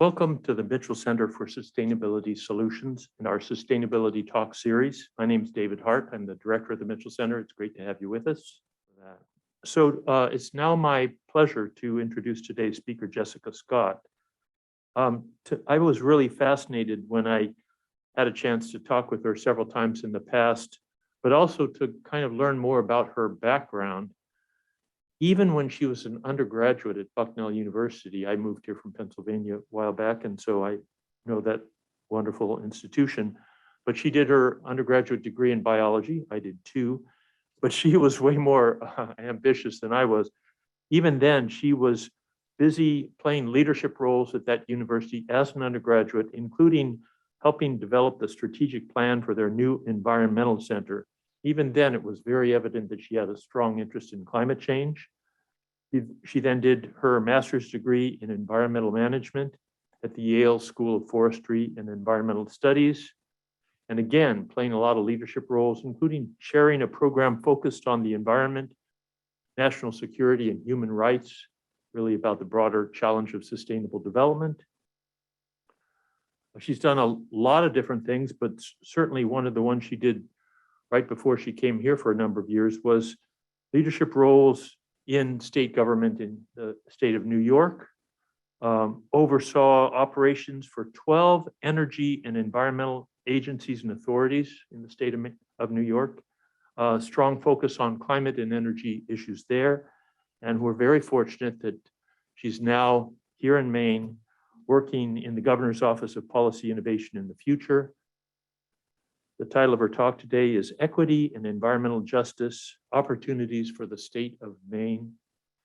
Welcome to the Mitchell Center for Sustainability Solutions in our Sustainability Talk series. My name is David Hart. I'm the director of the Mitchell Center. It's great to have you with us. It's now my pleasure to introduce today's speaker, Jessica Scott. I was really fascinated when I had a chance to talk with her several times in the past, but also to kind of learn more about her background. Even when she was an undergraduate at Bucknell University, I moved here from Pennsylvania a while back, and so I know that wonderful institution. But she did her undergraduate degree in biology. I did too, but she was way more ambitious than I was. Even then, she was busy playing leadership roles at that university as an undergraduate, including helping develop the strategic plan for their new environmental center. Even then, it was very evident that she had a strong interest in climate change. She then did her master's degree in environmental management at the Yale School of Forestry and Environmental Studies. And again, playing a lot of leadership roles, including chairing a program focused on the environment, national security, and human rights, really about the broader challenge of sustainable development. She's done a lot of different things, but certainly one of the ones she did right before she came here for a number of years was leadership roles in state government in the state of New York, oversaw operations for 12 energy and environmental agencies and authorities in the state of New York, strong focus on climate and energy issues there. And we're very fortunate that she's now here in Maine, working in the Governor's Office of Policy Innovation in the Future. The title of her talk today is Equity and Environmental Justice, Opportunities for the State of Maine.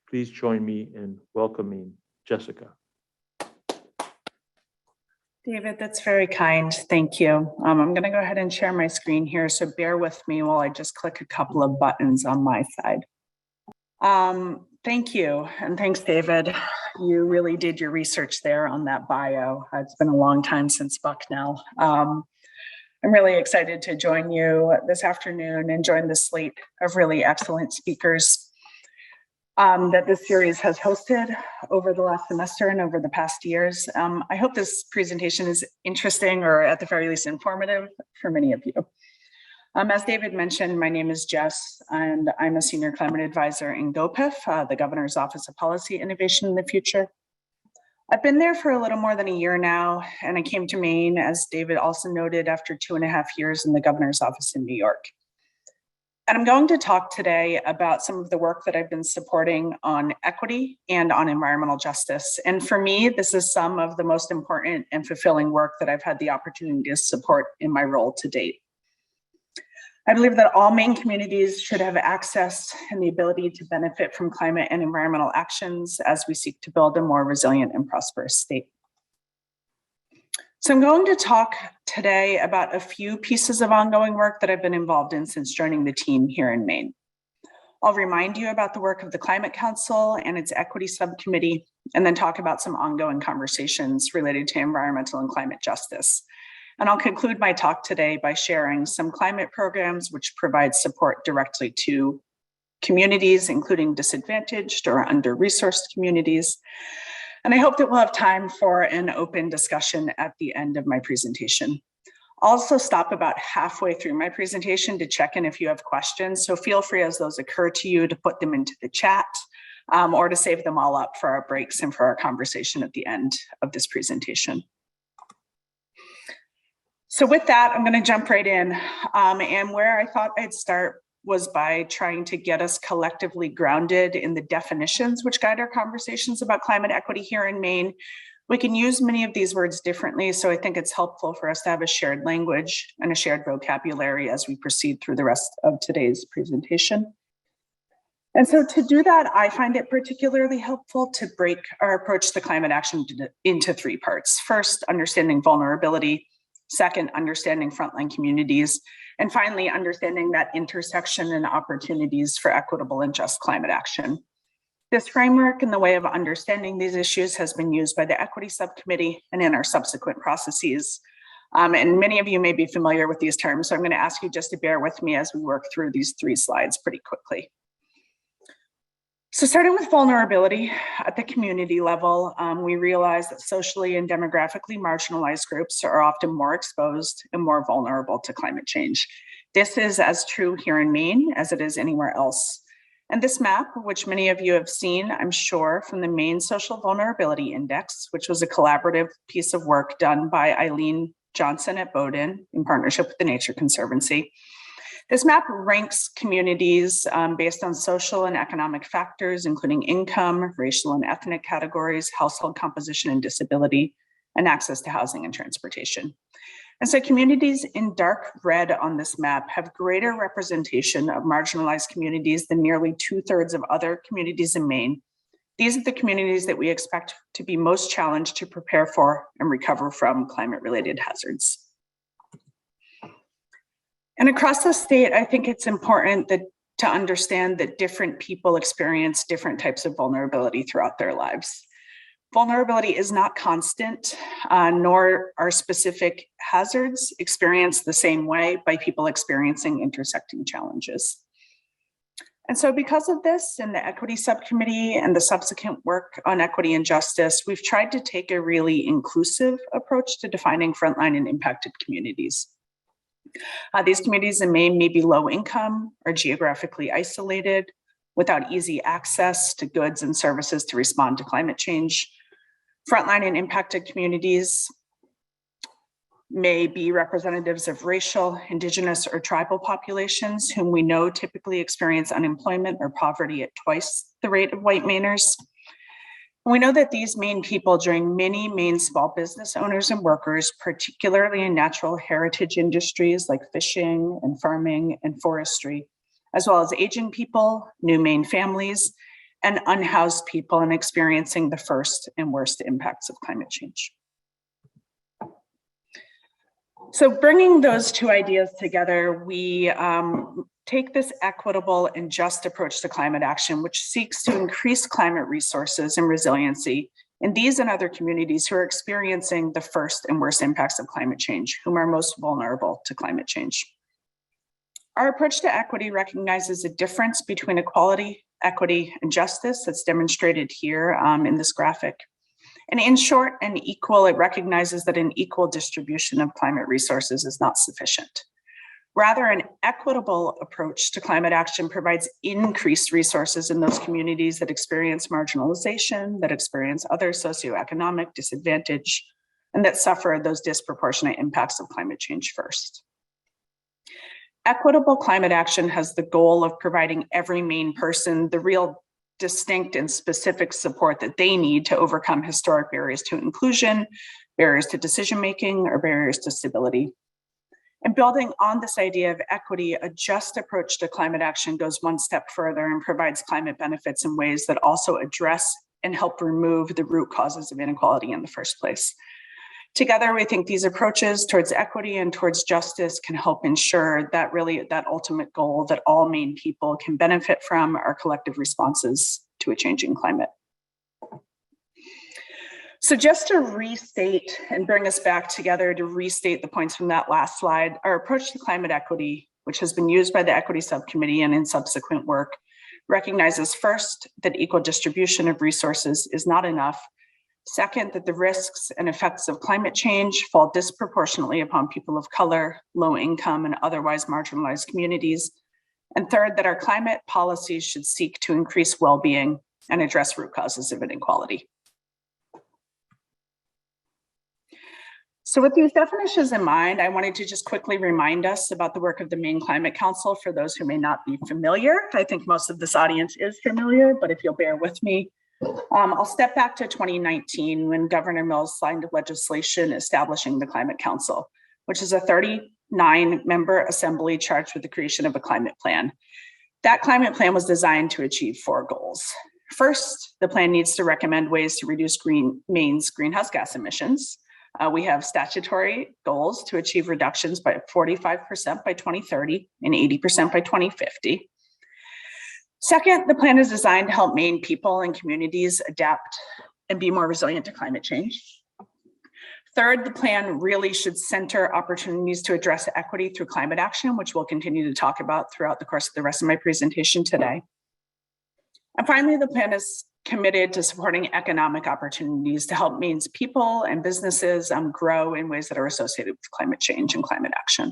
Please join me in welcoming Jessica. David, that's very kind. Thank you. I'm going to go ahead and share my screen here, so bear with me while I just click a couple of buttons on my side. Thank you, and thanks, David. You really did your research there on that bio. It's been a long time since Bucknell. I'm really excited to join you this afternoon and join the slate of really excellent speakers that this series has hosted over the last semester and over the past years. I hope this presentation is interesting, or at the very least informative, for many of you. As David mentioned, my name is Jess, and I'm a senior climate advisor in GOPIF, the Governor's Office of Policy Innovation in the Future. I've been there for a little more than a year now, and I came to Maine, as David also noted, after 2.5 years in the Governor's Office in New York. And I'm going to talk today about some of the work that I've been supporting on equity and on environmental justice. And for me, this is some of the most important and fulfilling work that I've had the opportunity to support in my role to date. I believe that all Maine communities should have access and the ability to benefit from climate and environmental actions as we seek to build a more resilient and prosperous state. So I'm going to talk today about a few pieces of ongoing work that I've been involved in since joining the team here in Maine. I'll remind you about the work of the Climate Council and its equity subcommittee, and then talk about some ongoing conversations related to environmental and climate justice. And I'll conclude my talk today by sharing some climate programs which provide support directly to communities, including disadvantaged or under-resourced communities. And I hope that we'll have time for an open discussion at the end of my presentation. I'll also stop about halfway through my presentation to check in if you have questions. So feel free, as those occur to you, to put them into the chat or to save them all up for our breaks and for our conversation at the end of this presentation. So with that, I'm going to jump right in. And where I thought I'd start was by trying to get us collectively grounded in the definitions which guide our conversations about climate equity here in Maine. We can use many of these words differently, so I think it's helpful for us to have a shared language and a shared vocabulary as we proceed through the rest of today's presentation. And so to do that, I find it particularly helpful to break our approach to climate action into 3 parts. First, understanding vulnerability. Second, understanding frontline communities. And finally, understanding that intersection and opportunities for equitable and just climate action. This framework and the way of understanding these issues has been used by the Equity Subcommittee and in our subsequent processes. And many of you may be familiar with these terms, so I'm going to ask you just to bear with me as we work through these 3 slides pretty quickly. So starting with vulnerability at the community level, we realize that socially and demographically marginalized groups are often more exposed and more vulnerable to climate change. This is as true here in Maine as it is anywhere else. And this map, which many of you have seen, I'm sure, from the Maine Social Vulnerability Index, which was a collaborative piece of work done by Eileen Johnson at Bowdoin in partnership with the Nature Conservancy. This map ranks communities based on social and economic factors, including income, racial and ethnic categories, household composition and disability, and access to housing and transportation. And so communities in dark red on this map have greater representation of marginalized communities than nearly 2/3 of other communities in Maine. These are the communities that we expect to be most challenged to prepare for and recover from climate-related hazards. And across the state, I think it's important to understand that different people experience different types of vulnerability throughout their lives. Vulnerability is not constant, nor are specific hazards experienced the same way by people experiencing intersecting challenges. And so because of this, in the equity subcommittee and the subsequent work on equity and justice, we've tried to take a really inclusive approach to defining frontline and impacted communities. These communities in Maine may be low income or geographically isolated, without easy access to goods and services to respond to climate change. Frontline and impacted communities may be representatives of racial, indigenous, or tribal populations whom we know typically experience unemployment or poverty at twice the rate of white Mainers. We know that these Maine people join many Maine small business owners and workers, particularly in natural heritage industries like fishing and farming and forestry, as well as aging people, new Maine families, and unhoused people and experiencing the first and worst impacts of climate change. So bringing those two ideas together, we take this equitable and just approach to climate action, which seeks to increase climate resources and resiliency in these and other communities who are experiencing the first and worst impacts of climate change, whom are most vulnerable to climate change. Our approach to equity recognizes a difference between equality, equity, and justice that's demonstrated here in this graphic. And in short and equal, it recognizes that an equal distribution of climate resources is not sufficient. Rather, an equitable approach to climate action provides increased resources in those communities that experience marginalization, that experience other socioeconomic disadvantage, and that suffer those disproportionate impacts of climate change first. Equitable climate action has the goal of providing every Maine person the real distinct and specific support that they need to overcome historic barriers to inclusion, barriers to decision-making, or barriers to stability. And building on this idea of equity, a just approach to climate action goes one step further and provides climate benefits in ways that also address and help remove the root causes of inequality in the first place. Together, we think these approaches towards equity and towards justice can help ensure that that ultimate goal that all Maine people can benefit from our collective responses to a changing climate. So just to restate and bring us back together to restate the points from that last slide, our approach to climate equity, which has been used by the equity subcommittee and in subsequent work, recognizes first that equal distribution of resources is not enough. Second, that the risks and effects of climate change fall disproportionately upon people of color, low income, and otherwise marginalized communities. And third, that our climate policies should seek to increase well-being and address root causes of inequality. So with these definitions in mind, I wanted to just quickly remind us about the work of the Maine Climate Council for those who may not be familiar. I think most of this audience is familiar, but if you'll bear with me, I'll step back to 2019 when Governor Mills signed legislation establishing the Climate Council, which is a 39-member assembly charged with the creation of a climate plan. That climate plan was designed to achieve 4 goals. First, the plan needs to recommend ways to reduce Maine's greenhouse gas emissions. We have statutory goals to achieve reductions by 45% by 2030 and 80% by 2050. Second, the plan is designed to help Maine people and communities adapt and be more resilient to climate change. Third, the plan really should center opportunities to address equity through climate action, which we'll continue to talk about throughout the course of the rest of my presentation today. And finally, the plan is committed to supporting economic opportunities to help Maine's people and businesses grow in ways that are associated with climate change and climate action.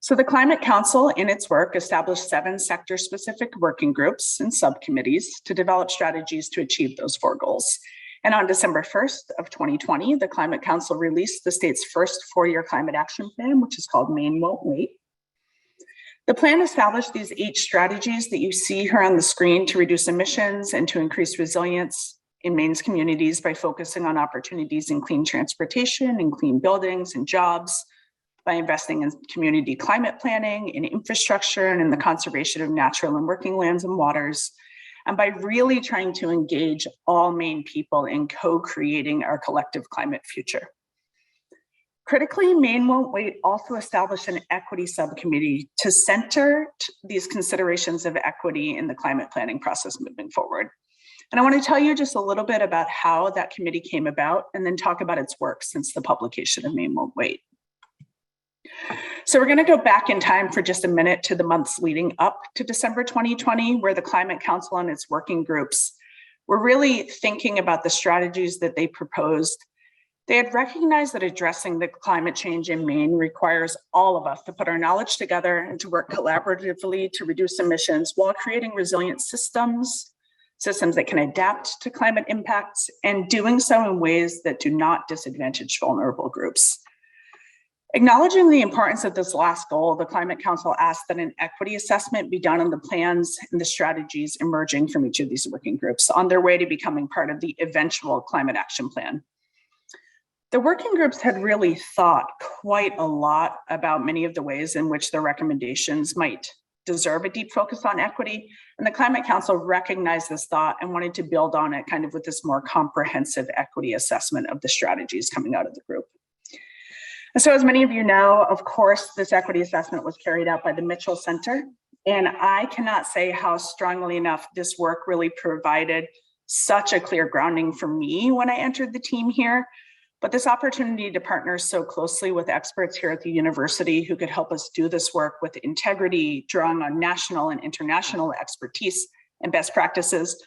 So the Climate Council, in its work, established 7 sector-specific working groups and subcommittees to develop strategies to achieve those 4 goals. And on December 1st of 2020, the Climate Council released the state's first 4-year climate action plan, which is called Maine Won't Wait. The plan established these 8 strategies that you see here on the screen to reduce emissions and to increase resilience in Maine's communities by focusing on opportunities in clean transportation and clean buildings and jobs, by investing in community climate planning, in infrastructure, and in the conservation of natural and working lands and waters, and by really trying to engage all Maine people in co-creating our collective climate future. Critically, Maine Won't Wait also established an equity subcommittee to center these considerations of equity in the climate planning process moving forward. And I want to tell you just a little bit about how that committee came about and then talk about its work since the publication of Maine Won't Wait. So we're going to go back in time for just a minute to the months leading up to December 2020, where the Climate Council and its working groups were really thinking about the strategies that they proposed. They had recognized that addressing the climate change in Maine requires all of us to put our knowledge together and to work collaboratively to reduce emissions while creating resilient systems that can adapt to climate impacts, and doing so in ways that do not disadvantage vulnerable groups. Acknowledging the importance of this last goal, the Climate Council asked that an equity assessment be done on the plans and the strategies emerging from each of these working groups on their way to becoming part of the eventual climate action plan. The working groups had really thought quite a lot about many of the ways in which their recommendations might deserve a deep focus on equity, and the Climate Council recognized this thought and wanted to build on it kind of with this more comprehensive equity assessment of the strategies coming out of the group. And so as many of you know, of course, this equity assessment was carried out by the Mitchell Center, and I cannot say how strongly enough this work really provided such a clear grounding for me when I entered the team here. But this opportunity to partner so closely with experts here at the university who could help us do this work with integrity, drawing on national and international expertise and best practices,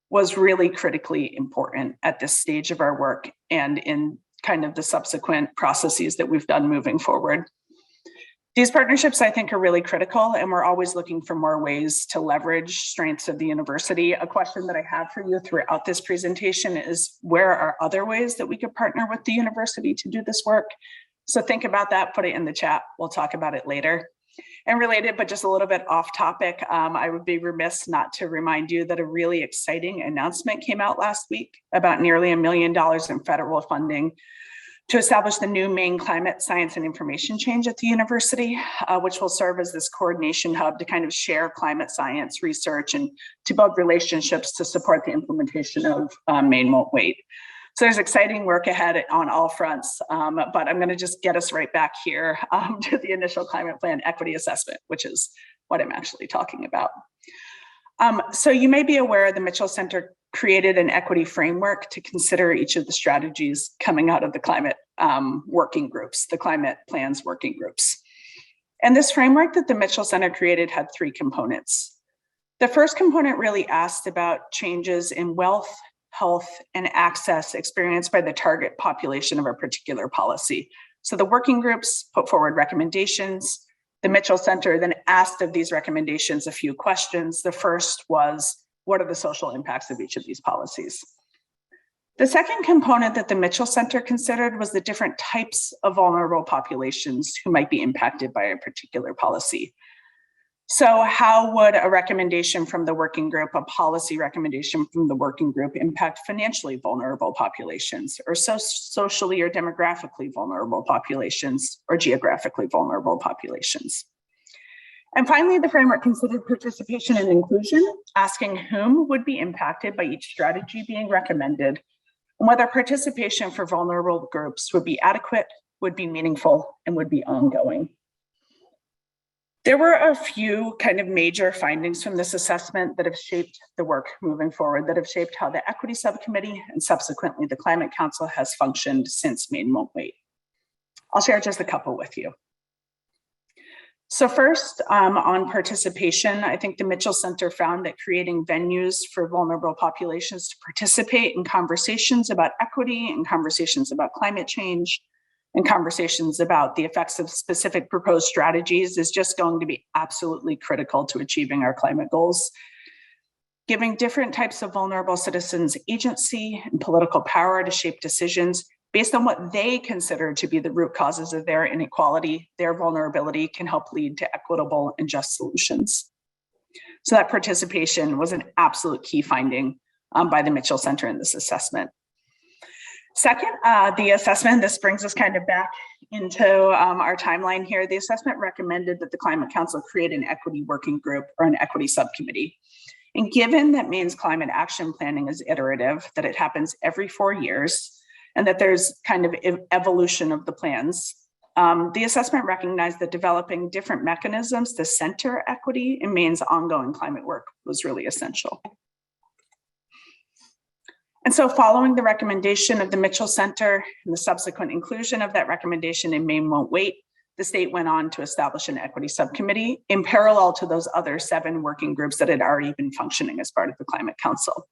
was really critically important at this stage of our work and in kind of the subsequent processes that we've done moving forward. These partnerships, I think, are really critical, and we're always looking for more ways to leverage strengths of the university. A question that I have for you throughout this presentation is, where are other ways that we could partner with the university to do this work? So think about that, put it in the chat. We'll talk about it later. And related, but just a little bit off topic, I would be remiss not to remind you that a really exciting announcement came out last week about nearly $1 million in federal funding to establish the new Maine Climate Science and Information Change at the university, which will serve as this coordination hub to kind of share climate science research and to build relationships to support the implementation of Maine Won't Wait. So there's exciting work ahead on all fronts, but I'm going to just get us right back here to the initial climate plan equity assessment, which is what I'm actually talking about. So you may be aware the Mitchell Center created an equity framework to consider each of the strategies coming out of the climate working groups, the climate plans working groups. And this framework that the Mitchell Center created had 3 components. The first component really asked about changes in wealth, health, and access experienced by the target population of a particular policy. So the working groups put forward recommendations. The Mitchell Center then asked of these recommendations a few questions. The first was, what are the social impacts of each of these policies? The second component that the Mitchell Center considered was the different types of vulnerable populations who might be impacted by a particular policy. So how would a recommendation from the working group, a policy recommendation from the working group, impact financially vulnerable populations, or socially or demographically vulnerable populations, or geographically vulnerable populations? And finally, the framework considered participation and inclusion, asking whom would be impacted by each strategy being recommended, and whether participation for vulnerable groups would be adequate, would be meaningful, and would be ongoing. There were a few kind of major findings from this assessment that have shaped the work moving forward, that have shaped how the Equity Subcommittee and subsequently the Climate Council has functioned since Maine Won't Wait. I'll share just a couple with you. So first, on participation, I think the Mitchell Center found that creating venues for vulnerable populations to participate in conversations about equity and conversations about climate change and conversations about the effects of specific proposed strategies is just going to be absolutely critical to achieving our climate goals. Giving different types of vulnerable citizens agency and political power to shape decisions based on what they consider to be the root causes of their inequality, their vulnerability, can help lead to equitable and just solutions. So that participation was an absolute key finding by the Mitchell Center in this assessment. Second, the assessment, this brings us kind of back into our timeline here. The assessment recommended that the Climate Council create an equity working group or an equity subcommittee. And given that Maine's climate action planning is iterative, that it happens every 4 years, and that there's kind of evolution of the plans, the assessment recognized that developing different mechanisms to center equity in Maine's ongoing climate work was really essential. And so following the recommendation of the Mitchell Center and the subsequent inclusion of that recommendation in Maine Won't Wait, the state went on to establish an equity subcommittee in parallel to those other 7 working groups that had already been functioning as part of the Climate Council.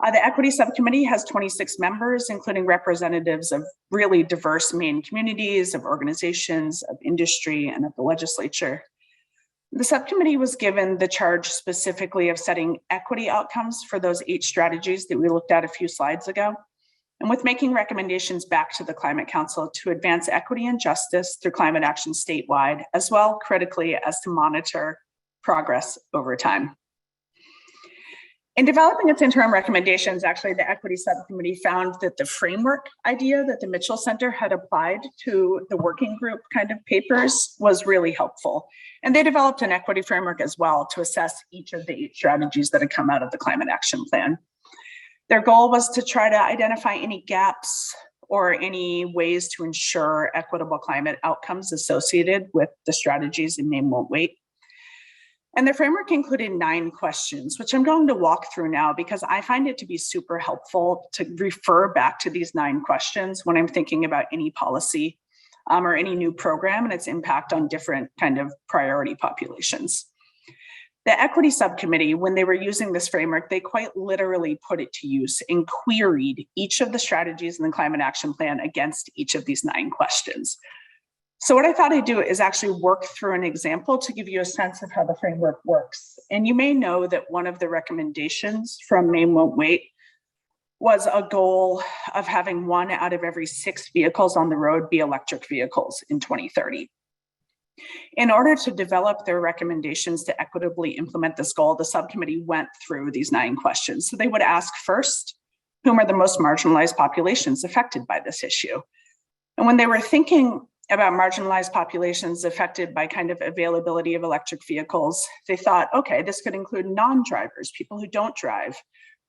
The equity subcommittee has 26 members, including representatives of really diverse Maine communities, of organizations, of industry, and of the legislature. The subcommittee was given the charge specifically of setting equity outcomes for those 8 strategies that we looked at a few slides ago, and with making recommendations back to the Climate Council to advance equity and justice through climate action statewide, as well critically as to monitor progress over time. In developing its interim recommendations, actually, the equity subcommittee found that the framework idea that the Mitchell Center had applied to the working group kind of papers was really helpful. And they developed an equity framework as well to assess each of the 8 strategies that had come out of the climate action plan. Their goal was to try to identify any gaps or any ways to ensure equitable climate outcomes associated with the strategies in Maine Won't Wait. And the framework included 9 questions, which I'm going to walk through now because I find it to be super helpful to refer back to these 9 questions when I'm thinking about any policy or any new program and its impact on different kind of priority populations. The equity subcommittee, when they were using this framework, they quite literally put it to use and queried each of the strategies in the climate action plan against each of these 9 questions. So what I thought I'd do is actually work through an example to give you a sense of how the framework works. And you may know that one of the recommendations from Maine Won't Wait was a goal of having 1 out of every 6 vehicles on the road be electric vehicles in 2030. In order to develop their recommendations to equitably implement this goal, the subcommittee went through these 9 questions. So they would ask first, whom are the most marginalized populations affected by this issue? And when they were thinking about marginalized populations affected by kind of availability of electric vehicles, they thought, okay, this could include non-drivers, people who don't drive,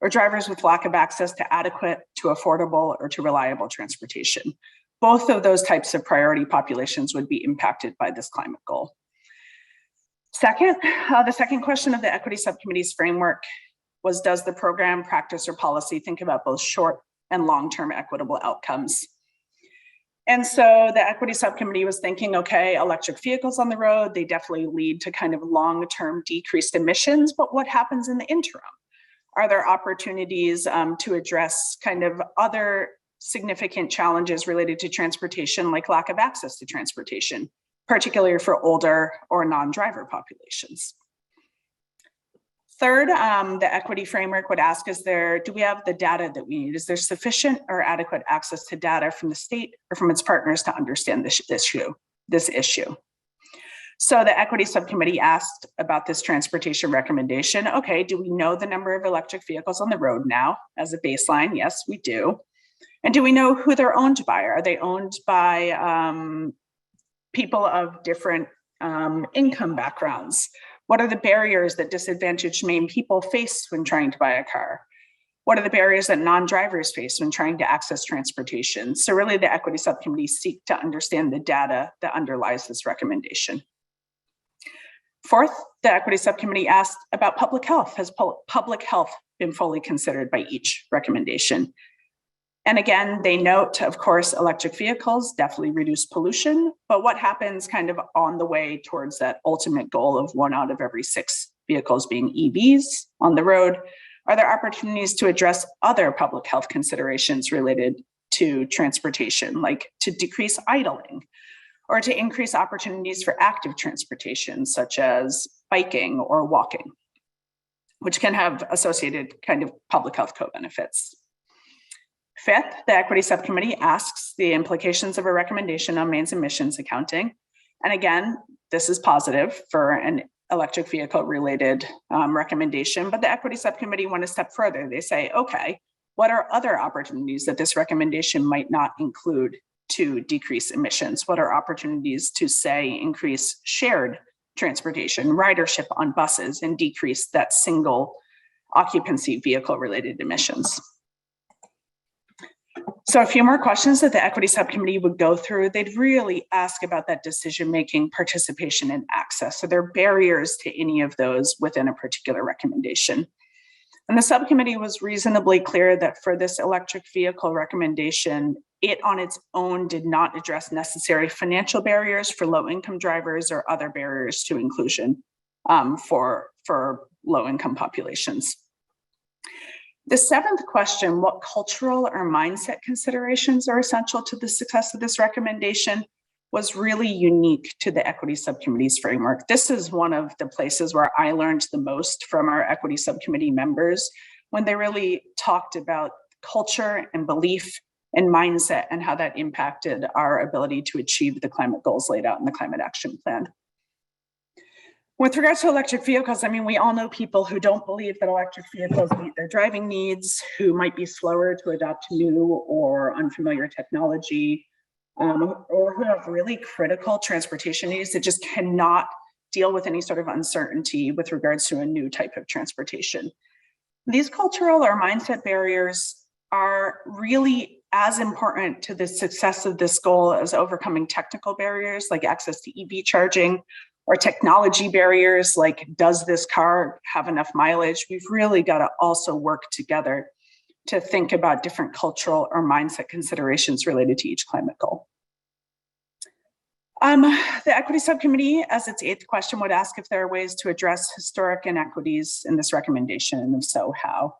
or drivers with lack of access to adequate, to affordable, or to reliable transportation. Both of those types of priority populations would be impacted by this climate goal. Second, the second question of the equity subcommittee's framework was, does the program, practice, or policy think about both short and long-term equitable outcomes? And so the equity subcommittee was thinking, okay, electric vehicles on the road, they definitely lead to kind of long-term decreased emissions, but what happens in the interim? Are there opportunities to address kind of other significant challenges related to transportation, like lack of access to transportation, particularly for older or non-driver populations? Third, the equity framework would ask, do we have the data that we need? Is there sufficient or adequate access to data from the state or from its partners to understand this issue? So the equity subcommittee asked about this transportation recommendation. Okay, do we know the number of electric vehicles on the road now as a baseline? Yes, we do. And do we know who they're owned by? Are they owned by people of different income backgrounds? What are the barriers that disadvantaged Maine people face when trying to buy a car? What are the barriers that non-drivers face when trying to access transportation? So really the equity subcommittee seek to understand the data that underlies this recommendation. Fourth, the equity subcommittee asked about public health. Has public health been fully considered by each recommendation? And again, they note, of course, electric vehicles definitely reduce pollution, but what happens kind of on the way towards that ultimate goal of 1 out of every 6 vehicles being EVs on the road? Are there opportunities to address other public health considerations related to transportation, like to decrease idling, or to increase opportunities for active transportation, such as biking or walking, which can have associated kind of public health co-benefits? Fifth, the Equity Subcommittee asks the implications of a recommendation on Maine's emissions accounting. And again, this is positive for an electric vehicle related recommendation, but the Equity Subcommittee went a step further. They say, okay, what are other opportunities that this recommendation might not include to decrease emissions? What are opportunities to, say, increase shared transportation, ridership on buses, and decrease that single occupancy vehicle related emissions? So a few more questions that the Equity Subcommittee would go through. They'd really ask about that decision-making, participation, and access. So there are barriers to any of those within a particular recommendation. And the subcommittee was reasonably clear that for this electric vehicle recommendation, it on its own did not address necessary financial barriers for low-income drivers or other barriers to inclusion for low-income populations. The seventh question, what cultural or mindset considerations are essential to the success of this recommendation, was really unique to the Equity Subcommittee's framework. This is one of the places where I learned the most from our Equity Subcommittee members, when they really talked about culture and belief and mindset and how that impacted our ability to achieve the climate goals laid out in the Climate Action Plan. With regards to electric vehicles, I mean, we all know people who don't believe that electric vehicles meet their driving needs, who might be slower to adopt new or unfamiliar technology, or who have really critical transportation needs that just cannot deal with any sort of uncertainty with regards to a new type of transportation. These cultural or mindset barriers are really as important to the success of this goal as overcoming technical barriers like access to EV charging, or technology barriers like, does this car have enough mileage? We've really got to also work together to think about different cultural or mindset considerations related to each climate goal. The Equity Subcommittee, as its 8th question, would ask if there are ways to address historic inequities in this recommendation, and if so, how?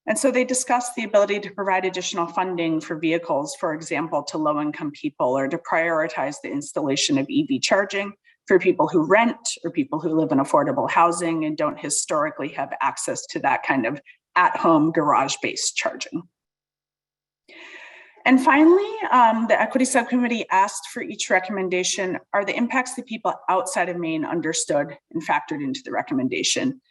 And so they discussed the ability to provide additional funding for vehicles, for example, to low-income people, or to prioritize the installation of EV charging for people who rent or people who live in affordable housing and don't historically have access to that kind of at-home garage-based charging. And finally, the Equity Subcommittee asked for each recommendation, are the impacts that people outside of Maine understood and factored into the recommendation?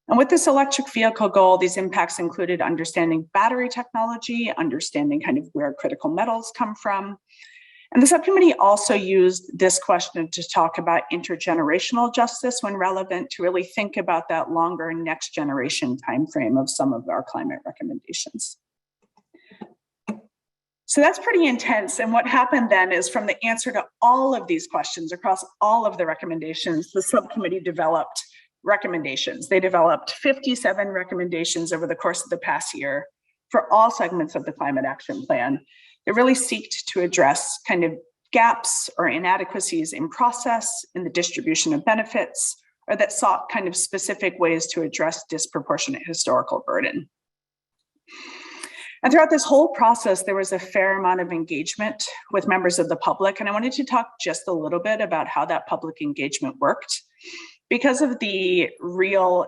And with this electric vehicle goal, these impacts included understanding battery technology, understanding kind of where critical metals come from. And the subcommittee also used this question to talk about intergenerational justice when relevant, to really think about that longer next generation timeframe of some of our climate recommendations. So that's pretty intense. And what happened then is, from the answer to all of these questions across all of the recommendations, the subcommittee developed recommendations. They developed 57 recommendations over the course of the past year for all segments of the Climate Action Plan. It really sought to address kind of gaps or inadequacies in process, in the distribution of benefits, or that sought kind of specific ways to address disproportionate historical burden. And throughout this whole process, there was a fair amount of engagement with members of the public. And I wanted to talk just a little bit about how that public engagement worked, because of the real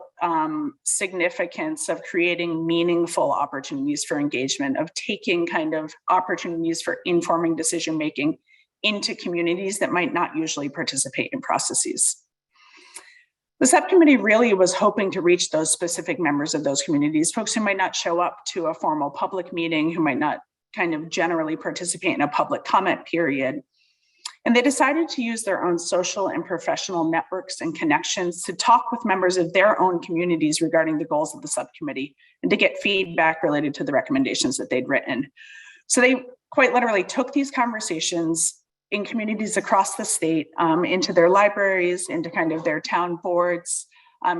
significance of creating meaningful opportunities for engagement, of taking kind of opportunities for informing decision-making into communities that might not usually participate in processes. The subcommittee really was hoping to reach those specific members of those communities, folks who might not show up to a formal public meeting, who might not kind of generally participate in a public comment period. And they decided to use their own social and professional networks and connections to talk with members of their own communities regarding the goals of the subcommittee and to get feedback related to the recommendations that they'd written. So they quite literally took these conversations in communities across the state, into their libraries, into kind of their town boards,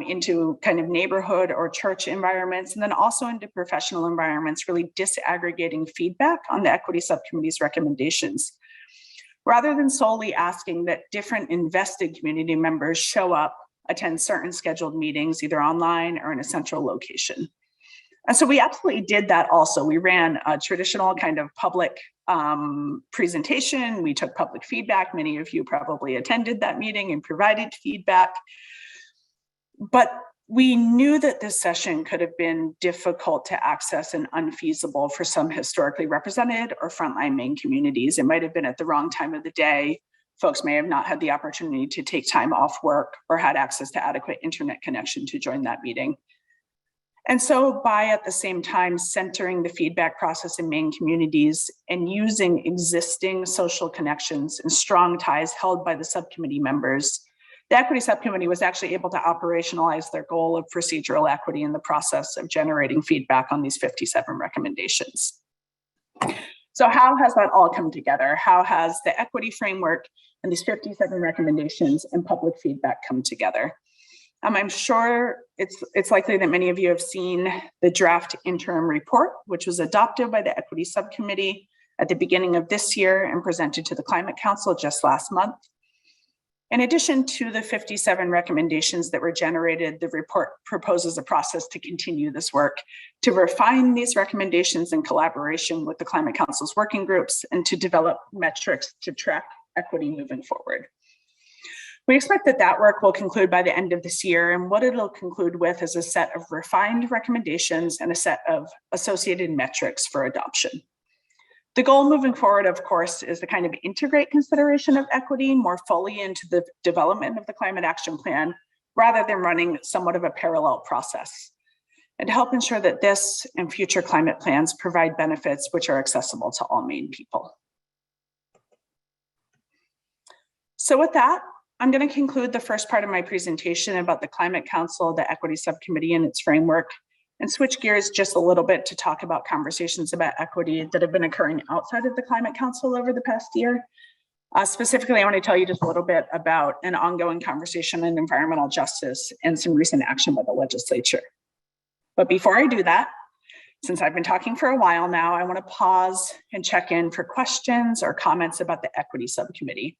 into kind of neighborhood or church environments, and then also into professional environments, really disaggregating feedback on the equity subcommittee's recommendations, rather than solely asking that different invested community members show up, attend certain scheduled meetings, either online or in a central location. And so we absolutely did that also. We ran a traditional kind of public presentation. We took public feedback. Many of you probably attended that meeting and provided feedback. But we knew that this session could have been difficult to access and unfeasible for some historically represented or frontline Maine communities. It might have been at the wrong time of the day. Folks may have not had the opportunity to take time off work or had access to adequate internet connection to join that meeting. And so by at the same time centering the feedback process in Maine communities and using existing social connections and strong ties held by the subcommittee members, the equity subcommittee was actually able to operationalize their goal of procedural equity in the process of generating feedback on these 57 recommendations. So how has that all come together? How has the equity framework and these 57 recommendations and public feedback come together? I'm sure it's likely that many of you have seen the draft interim report, which was adopted by the equity subcommittee at the beginning of this year and presented to the Climate Council just last month. In addition to the 57 recommendations that were generated, the report proposes a process to continue this work, to refine these recommendations in collaboration with the Climate Council's working groups, and to develop metrics to track equity moving forward. We expect that that work will conclude by the end of this year, and what it'll conclude with is a set of refined recommendations and a set of associated metrics for adoption. The goal moving forward, of course, is to kind of integrate consideration of equity more fully into the development of the climate action plan, rather than running somewhat of a parallel process, and to help ensure that this and future climate plans provide benefits which are accessible to all Maine people. So with that, I'm going to conclude the first part of my presentation about the Climate Council, the Equity Subcommittee, and its framework, and switch gears just a little bit to talk about conversations about equity that have been occurring outside of the Climate Council over the past year. Specifically, I want to tell you just a little bit about an ongoing conversation on environmental justice and some recent action by the legislature. But before I do that, since I've been talking for a while now, I want to pause and check in for questions or comments about the Equity Subcommittee.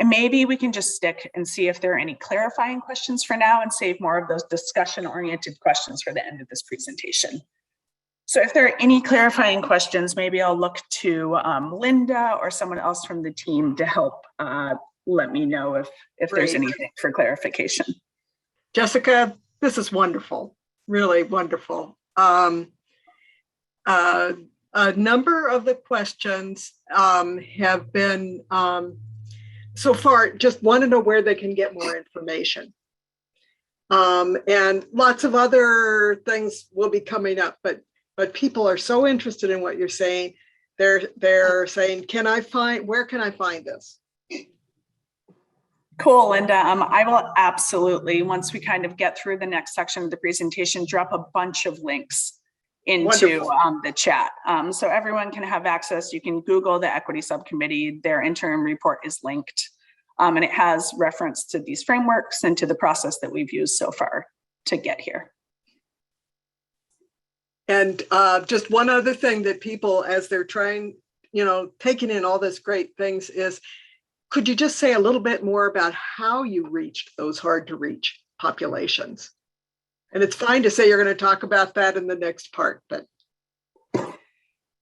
And maybe we can just stick and see if there are any clarifying questions for now and save more of those discussion-oriented questions for the end of this presentation. So if there are any clarifying questions, maybe I'll look to Linda or someone else from the team to help let me know if there's anything for clarification. Jessica, this is wonderful, really wonderful. A number of the questions have been so far, just want to know where they can get more information. And lots of other things will be coming up, but people are so interested in what you're saying. They're saying, where can I find this? Cool, Linda. I will absolutely, once we kind of get through the next section of the presentation, drop a bunch of links into the chat. So everyone can have access. You can Google the Equity Subcommittee. Their interim report is linked. And it has reference to these frameworks and to the process that we've used so far to get here. And just one other thing that people, as they're trying, taking in all this great things is, could you just say a little bit more about how you reached those hard to reach populations? And it's fine to say you're going to talk about that in the next part, but.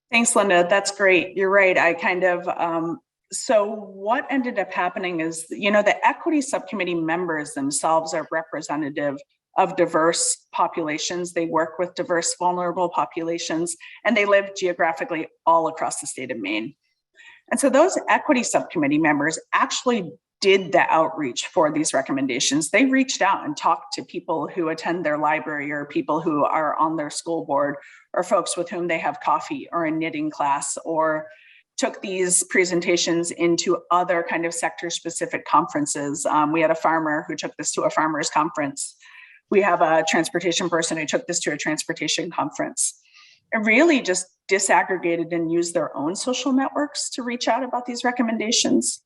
Thanks, Linda. That's great. You're right. I kind of, so what ended up happening is, the Equity Subcommittee members themselves are representative of diverse populations. They work with diverse, vulnerable populations, and they live geographically all across the state of Maine. And so those Equity Subcommittee members actually did the outreach for these recommendations. They reached out and talked to people who attend their library or people who are on their school board or folks with whom they have coffee or a knitting class, or took these presentations into other kind of sector specific conferences. We had a farmer who took this to a farmers conference. We have a transportation person who took this to a transportation conference. And really just disaggregated and used their own social networks to reach out about these recommendations.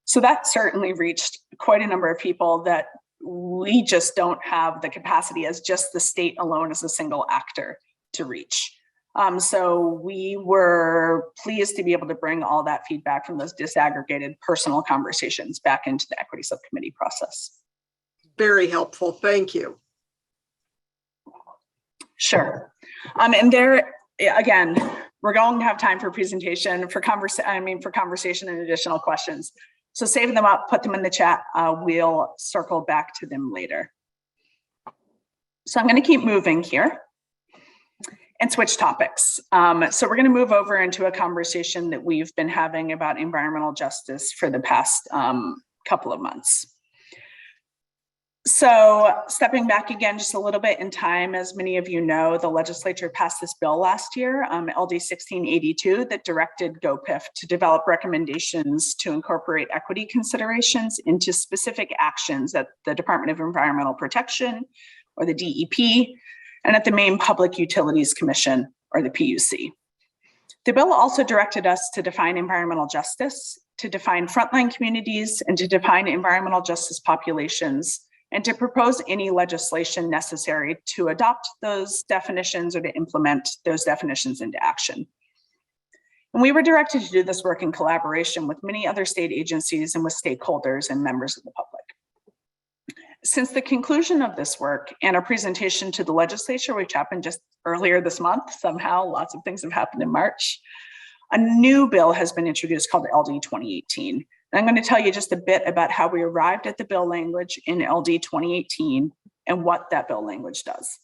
So that certainly reached quite a number of people that we just don't have the capacity as just the state alone as a single actor to reach. So we were pleased to be able to bring all that feedback from those disaggregated personal conversations back into the equity subcommittee process. Very helpful. Thank you. Sure. And there, again, we're going to have time for presentation, for conversation and additional questions. So save them up, put them in the chat. We'll circle back to them later. So I'm going to keep moving here and switch topics. So we're going to move over into a conversation that we've been having about environmental justice for the past couple of months. So stepping back again just a little bit in time, as many of you know, the legislature passed this bill last year, LD 1682, that directed GOPIF to develop recommendations to incorporate equity considerations into specific actions at the Department of Environmental Protection, or the DEP, and at the Maine Public Utilities Commission, or the PUC. The bill also directed us to define environmental justice, to define frontline communities, and to define environmental justice populations, and to propose any legislation necessary to adopt those definitions or to implement those definitions into action. And we were directed to do this work in collaboration with many other state agencies and with stakeholders and members of the public. Since the conclusion of this work and our presentation to the legislature, which happened just earlier this month, somehow lots of things have happened in March, a new bill has been introduced called LD 2018. And I'm going to tell you just a bit about how we arrived at the bill language in LD 2018 and what that bill language does.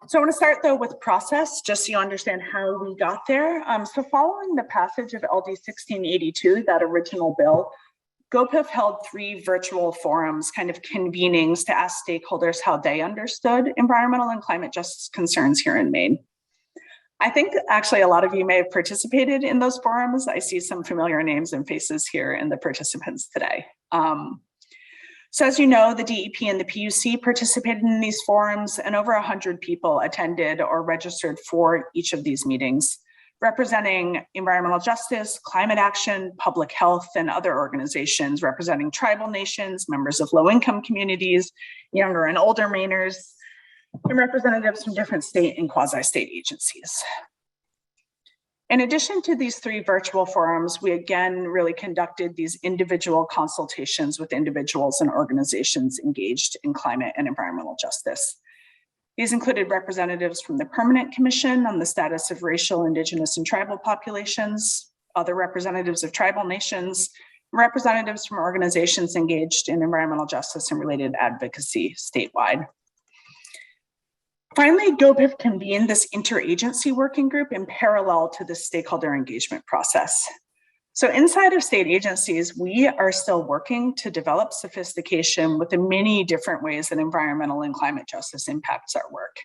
So I want to start though with process, just so you understand how we got there. So following the passage of LD 1682, that original bill, GOPIF held 3 virtual forums, kind of convenings to ask stakeholders how they understood environmental and climate justice concerns here in Maine. I think actually a lot of you may have participated in those forums. I see some familiar names and faces here in the participants today. So as you know, the DEP and the PUC participated in these forums, and over 100 people attended or registered for each of these meetings, representing environmental justice, climate action, public health, and other organizations representing tribal nations, members of low-income communities, younger and older Mainers, and representatives from different state and quasi-state agencies. In addition to these 3 virtual forums, we again really conducted these individual consultations with individuals and organizations engaged in climate and environmental justice. These included representatives from the Permanent Commission on the Status of Racial, Indigenous, and Tribal Populations, other representatives of tribal nations, and representatives from organizations engaged in environmental justice and related advocacy statewide. Finally, GOPIF convened this interagency working group in parallel to the stakeholder engagement process. So inside of state agencies, we are still working to develop sophistication with the many different ways that environmental and climate justice impacts our work.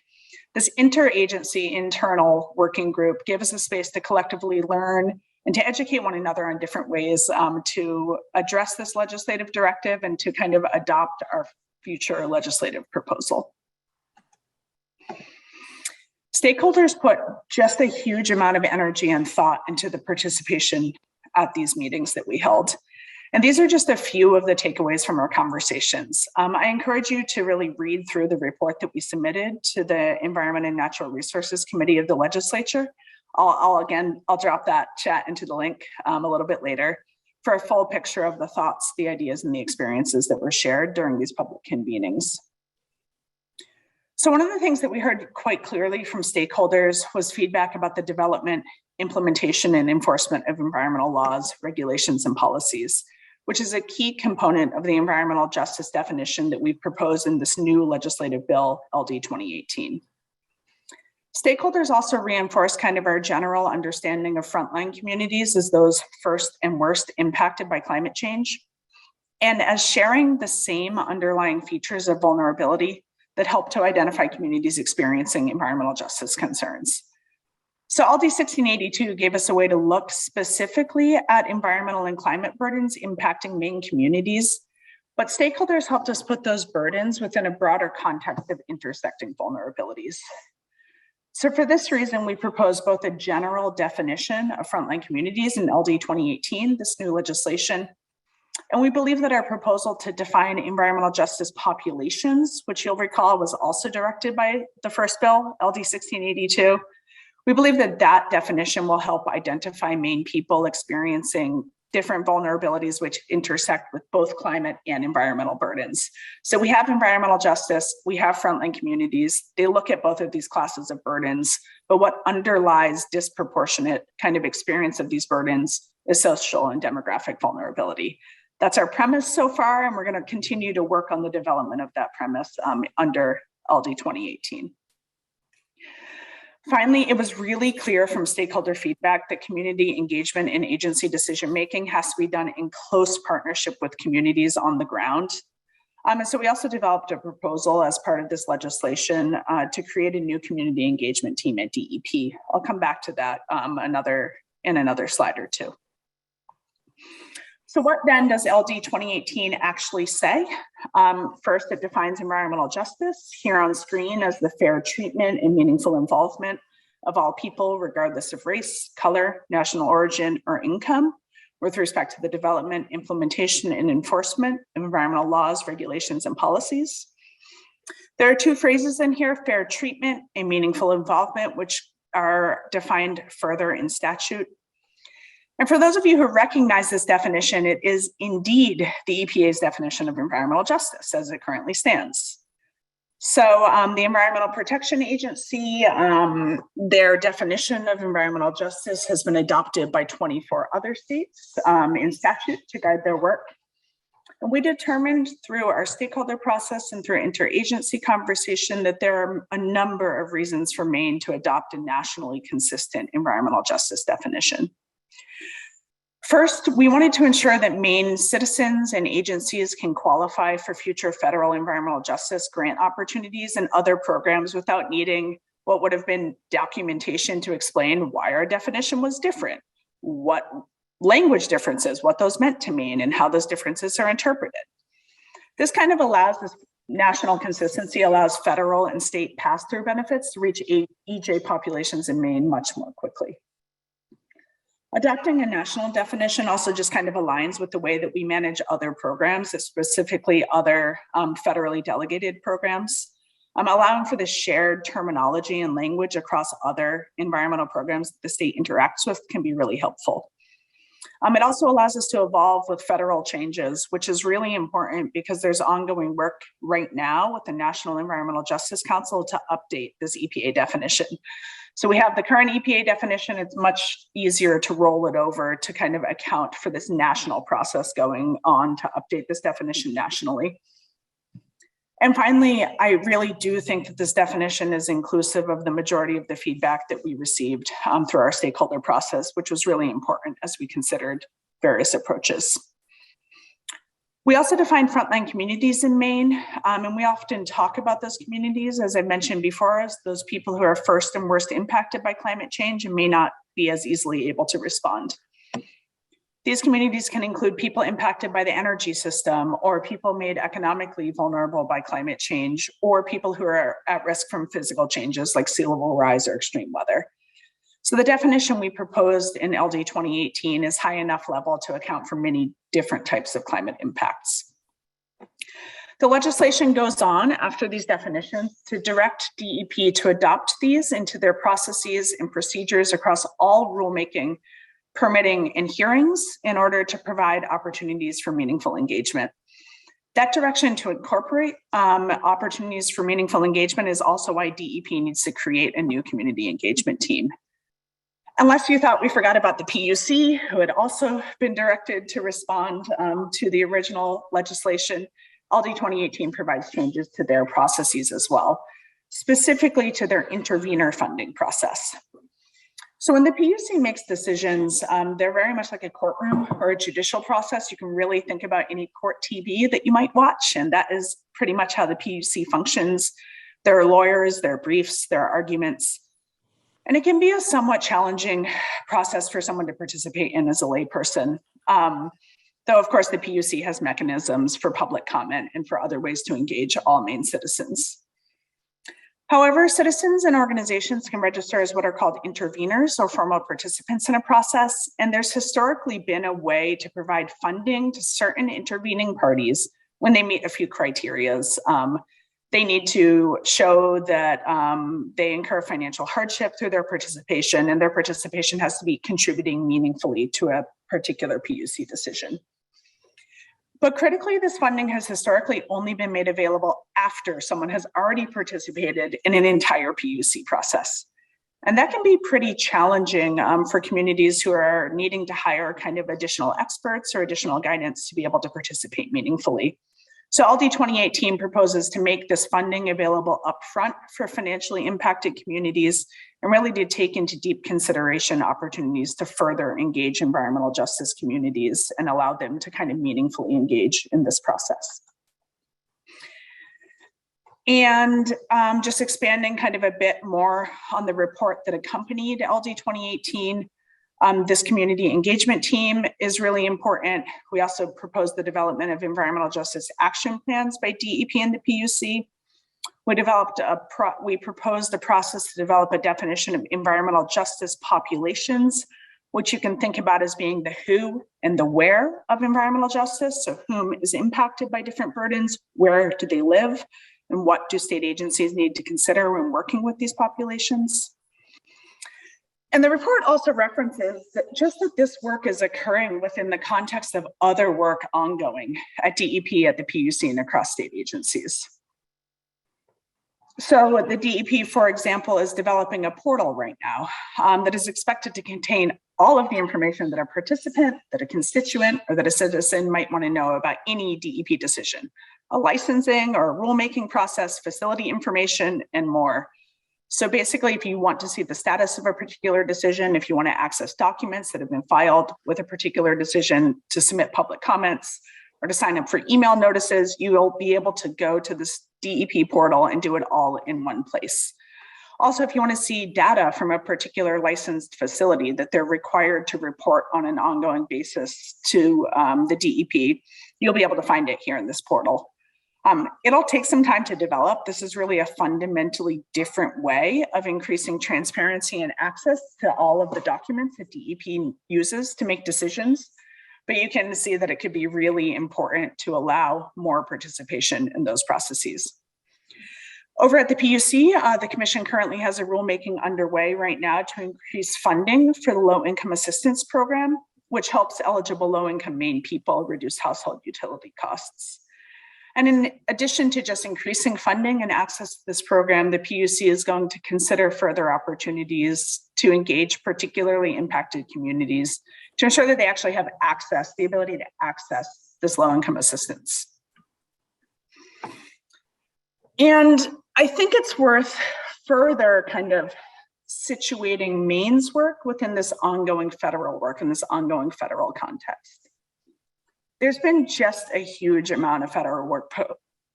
This interagency internal working group gave us a space to collectively learn and to educate one another on different ways to address this legislative directive and to kind of adopt our future legislative proposal. Stakeholders put just a huge amount of energy and thought into the participation at these meetings that we held. And these are just a few of the takeaways from our conversations. I encourage you to really read through the report that we submitted to the Environment and Natural Resources Committee of the legislature. I'll drop that chat into the link a little bit later for a full picture of the thoughts, the ideas, and the experiences that were shared during these public convenings. So one of the things that we heard quite clearly from stakeholders was feedback about the development, implementation, and enforcement of environmental laws, regulations, and policies, which is a key component of the environmental justice definition that we've proposed in this new legislative bill, LD 2018. Stakeholders also reinforced kind of our general understanding of frontline communities as those first and worst impacted by climate change, and as sharing the same underlying features of vulnerability that help to identify communities experiencing environmental justice concerns. So LD 1682 gave us a way to look specifically at environmental and climate burdens impacting Maine communities, but stakeholders helped us put those burdens within a broader context of intersecting vulnerabilities. So for this reason, we proposed both a general definition of frontline communities in LD 2018, this new legislation, And we believe that our proposal to define environmental justice populations, which you'll recall was also directed by the first bill, LD 1682, we believe that that definition will help identify Maine people experiencing different vulnerabilities which intersect with both climate and environmental burdens. So we have environmental justice, we have frontline communities. They look at both of these classes of burdens, but what underlies disproportionate kind of experience of these burdens is social and demographic vulnerability. That's our premise so far, and we're going to continue to work on the development of that premise under LD 2018. Finally, it was really clear from stakeholder feedback that community engagement and agency decision-making has to be done in close partnership with communities on the ground. And so we also developed a proposal as part of this legislation to create a new community engagement team at DEP. I'll come back to that in another slide or two. So what then does LD 2018 actually say? First, it defines environmental justice here on screen as the fair treatment and meaningful involvement of all people, regardless of race, color, national origin, or income, with respect to the development, implementation, and enforcement of environmental laws, regulations, and policies. There are two phrases in here, fair treatment and meaningful involvement, which are defined further in statute. And for those of you who recognize this definition, it is indeed the EPA's definition of environmental justice as it currently stands. So the Environmental Protection Agency, their definition of environmental justice has been adopted by 24 other states in statute to guide their work. And we determined through our stakeholder process and through interagency conversation that there are a number of reasons for Maine to adopt a nationally consistent environmental justice definition. First, we wanted to ensure that Maine citizens and agencies can qualify for future federal environmental justice grant opportunities and other programs without needing what would have been documentation to explain why our definition was different, what language differences, what those meant to Maine, and how those differences are interpreted. This kind of allows this national consistency, allows federal and state pass-through benefits to reach EJ populations in Maine much more quickly. Adopting a national definition also just kind of aligns with the way that we manage other programs, specifically other federally delegated programs. Allowing for the shared terminology and language across other environmental programs that the state interacts with can be really helpful. It also allows us to evolve with federal changes, which is really important because there's ongoing work right now with the National Environmental Justice Council to update this EPA definition. So we have the current EPA definition. It's much easier to roll it over to kind of account for this national process going on to update this definition nationally. And finally, I really do think that this definition is inclusive of the majority of the feedback that we received through our stakeholder process, which was really important as we considered various approaches. We also define frontline communities in Maine, and we often talk about those communities, as I mentioned before, as those people who are first and worst impacted by climate change and may not be as easily able to respond. These communities can include people impacted by the energy system, or people made economically vulnerable by climate change, or people who are at risk from physical changes like sea level rise or extreme weather. So the definition we proposed in LD 2018 is high enough level to account for many different types of climate impacts. The legislation goes on after these definitions to direct DEP to adopt these into their processes and procedures across all rulemaking, permitting, and hearings in order to provide opportunities for meaningful engagement. That direction to incorporate opportunities for meaningful engagement is also why DEP needs to create a new community engagement team. Unless you thought we forgot about the PUC, who had also been directed to respond to the original legislation, LD 2018 provides changes to their processes as well, specifically to their intervenor funding process. So when the PUC makes decisions, they're very much like a courtroom or a judicial process. You can really think about any court TV that you might watch, and that is pretty much how the PUC functions. There are lawyers, there are briefs, there are arguments. And it can be a somewhat challenging process for someone to participate in as a layperson. Though, of course, the PUC has mechanisms for public comment and for other ways to engage all Maine citizens. However, citizens and organizations can register as what are called interveners or formal participants in a process. And there's historically been a way to provide funding to certain intervening parties when they meet a few criterias. They need to show that they incur financial hardship through their participation, and their participation has to be contributing meaningfully to a particular PUC decision. But critically, this funding has historically only been made available after someone has already participated in an entire PUC process. And that can be pretty challenging for communities who are needing to hire kind of additional experts or additional guidance to be able to participate meaningfully. So LD 2018 proposes to make this funding available upfront for financially impacted communities and really to take into deep consideration opportunities to further engage environmental justice communities and allow them to kind of meaningfully engage in this process. And just expanding kind of a bit more on the report that accompanied LD 2018, this community engagement team is really important. We also proposed the development of environmental justice action plans by DEP and the PUC. We proposed a process to develop a definition of environmental justice populations, which you can think about as being the who and the where of environmental justice. So whom is impacted by different burdens, where do they live, and what do state agencies need to consider when working with these populations? And the report also references that just that this work is occurring within the context of other work ongoing at DEP, at the PUC, and across state agencies. So the DEP, for example, is developing a portal right now that is expected to contain all of the information that a participant, that a constituent, or that a citizen might want to know about any DEP decision, a licensing or a rulemaking process, facility information, and more. So basically, if you want to see the status of a particular decision, if you want to access documents that have been filed with a particular decision, to submit public comments, or to sign up for email notices, you will be able to go to this DEP portal and do it all in one place. Also, if you want to see data from a particular licensed facility that they're required to report on an ongoing basis to the DEP, you'll be able to find it here in this portal. It'll take some time to develop. This is really a fundamentally different way of increasing transparency and access to all of the documents that DEP uses to make decisions. But you can see that it could be really important to allow more participation in those processes. Over at the PUC, the Commission currently has a rulemaking underway right now to increase funding for the Low-Income Assistance Program, which helps eligible low-income Maine people reduce household utility costs. And in addition to just increasing funding and access to this program, the PUC is going to consider further opportunities to engage particularly impacted communities to ensure that they actually have access, the ability to access this low-income assistance. And I think it's worth further kind of situating Maine's work within this ongoing federal work in this ongoing federal context. There's been just a huge amount of federal work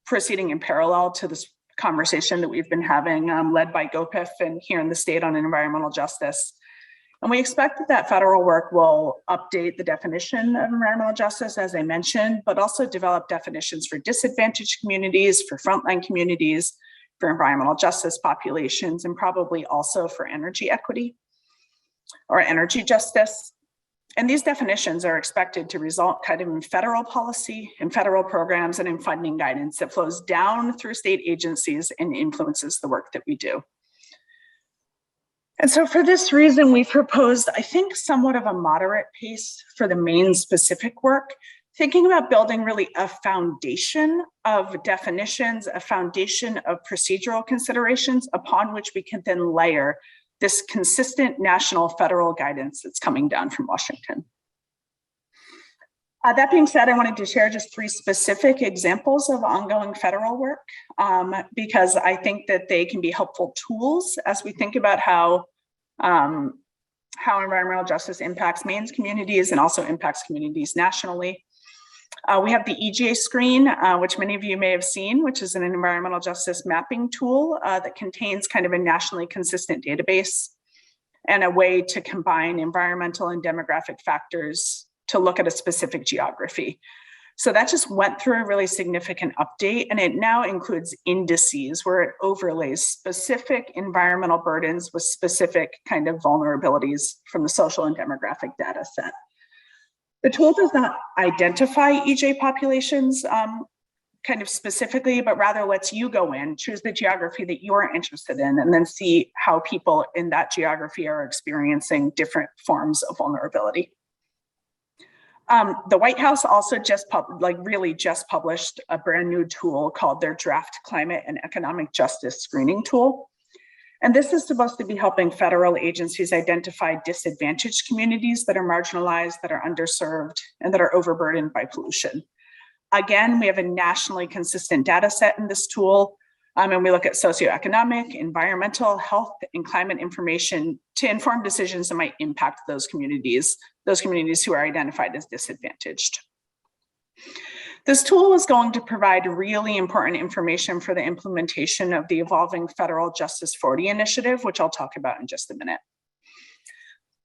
proceeding in parallel to this conversation that we've been having, led by GOPIF and here in the state on environmental justice. And we expect that that federal work will update the definition of environmental justice, as I mentioned, but also develop definitions for disadvantaged communities, for frontline communities, for environmental justice populations, and probably also for energy equity or energy justice. And these definitions are expected to result kind of in federal policy, in federal programs, and in funding guidance that flows down through state agencies and influences the work that we do. And so for this reason, we proposed, I think, somewhat of a moderate pace for the Maine specific work, thinking about building really a foundation of definitions, a foundation of procedural considerations upon which we can then layer this consistent national federal guidance that's coming down from Washington. That being said, I wanted to share just 3 specific examples of ongoing federal work because I think that they can be helpful tools as we think about how environmental justice impacts Maine's communities and also impacts communities nationally. We have the EJ screen, which many of you may have seen, which is an environmental justice mapping tool that contains kind of a nationally consistent database and a way to combine environmental and demographic factors to look at a specific geography. So that just went through a really significant update, and it now includes indices where it overlays specific environmental burdens with specific kind of vulnerabilities from the social and demographic data set. The tool does not identify EJ populations kind of specifically, but rather lets you go in, choose the geography that you're interested in, and then see how people in that geography are experiencing different forms of vulnerability. The White House also just published a brand new tool called their Draft Climate and Economic Justice Screening Tool. And this is supposed to be helping federal agencies identify disadvantaged communities that are marginalized, that are underserved, and that are overburdened by pollution. Again, we have a nationally consistent data set in this tool, and we look at socioeconomic, environmental, health, and climate information to inform decisions that might impact those communities who are identified as disadvantaged. This tool is going to provide really important information for the implementation of the evolving Federal Justice 40 initiative, which I'll talk about in just a minute.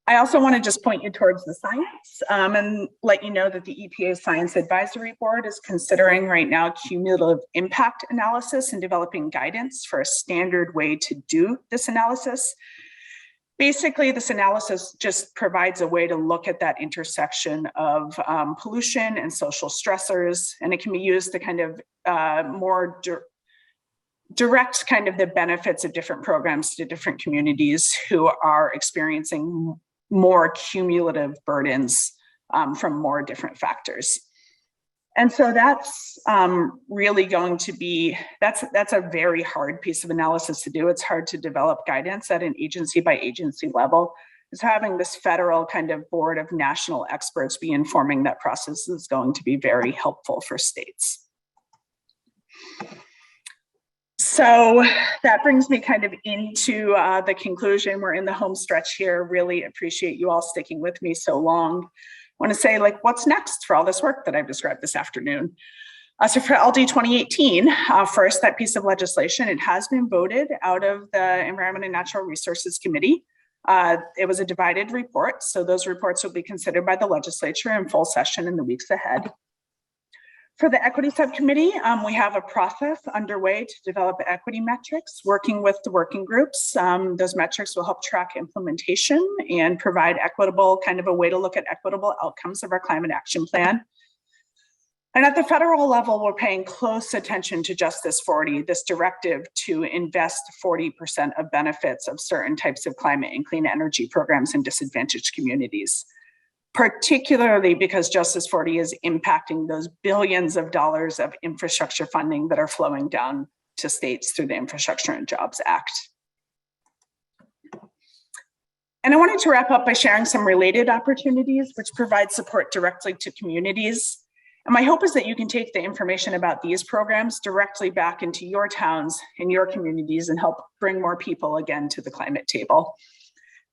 I also want to just point you towards the science and let you know that the EPA Science Advisory Board is considering right now cumulative impact analysis and developing guidance for a standard way to do this analysis. Basically, this analysis just provides a way to look at that intersection of pollution and social stressors, and it can be used to kind of more direct kind of the benefits of different programs to different communities who are experiencing more cumulative burdens from more different factors. And so that's really going to be, that's a very hard piece of analysis to do. It's hard to develop guidance at an agency by agency level. Is having this federal kind of board of national experts be informing that process is going to be very helpful for states. So that brings me kind of into the conclusion. We're in the home stretch here. Really appreciate you all sticking with me so long. I want to say, like, what's next for all this work that I've described this afternoon? So for LD 2018, first, that piece of legislation, it has been voted out of the Environment and Natural Resources Committee. It was a divided report, so those reports will be considered by the legislature in full session in the weeks ahead. For the equity subcommittee, we have a process underway to develop equity metrics, working with the working groups. Those metrics will help track implementation and provide equitable, kind of a way to look at equitable outcomes of our climate action plan. And at the federal level, we're paying close attention to Justice 40, this directive to invest 40% of benefits of certain types of climate and clean energy programs in disadvantaged communities, particularly because Justice 40 is impacting those billions of dollars of infrastructure funding that are flowing down to states through the Infrastructure and Jobs Act. And I wanted to wrap up by sharing some related opportunities which provide support directly to communities. And my hope is that you can take the information about these programs directly back into your towns and your communities and help bring more people again to the climate table.